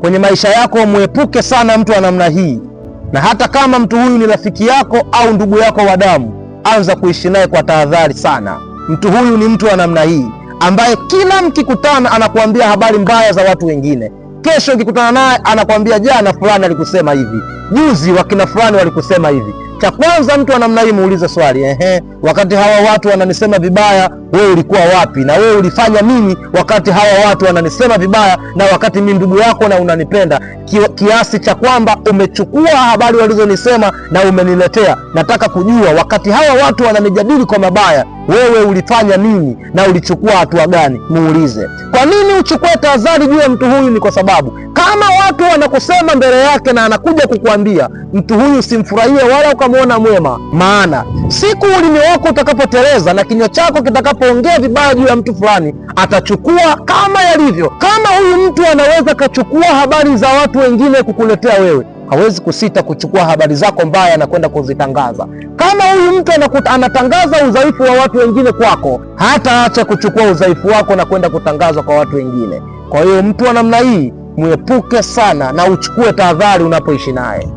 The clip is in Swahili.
kwenye maisha yako muepuke sana mtu wa namna hii, na hata kama mtu huyu ni rafiki yako au ndugu yako wa damu, anza kuishi naye kwa tahadhari sana. Mtu huyu ni mtu wa namna hii ambaye kila mkikutana anakuambia habari mbaya za watu wengine. Kesho ukikutana naye anakuambia jana fulani alikusema hivi, juzi wakina fulani walikusema hivi. Cha kwanza, mtu wa namna hii muulize swali, wakati hawa watu wananisema vibaya, wewe ulikuwa wapi? Na wewe ulifanya nini wakati hawa watu wananisema vibaya, na wakati mimi ndugu yako na unanipenda kiasi cha kwamba umechukua habari walizonisema na umeniletea? Nataka kujua wakati hawa watu wananijadili kwa mabaya, wewe ulifanya nini na ulichukua hatua gani? Muulize. Kwa nini uchukue tahadhari juu ya mtu huyu? Ni kwa sababu kama watu wanakusema mbele yake na anakuja kukuambia, mtu huyu simfurahie wala ukamwona mwema, maana siku ulimi wako utakapoteleza na kinywa chako kitakapoongea vibaya juu ya mtu fulani, atachukua kama yalivyo. Kama huyu mtu anaweza kachukua habari za watu wengine kukuletea wewe, hawezi kusita kuchukua habari zako mbaya na kwenda kuzitangaza. Kama huyu mtu anatangaza udhaifu wa watu wengine kwako, hataacha kuchukua udhaifu wako na kwenda kutangazwa kwa watu wengine. Kwa hiyo mtu wa namna hii muepuke sana na uchukue tahadhari unapoishi naye.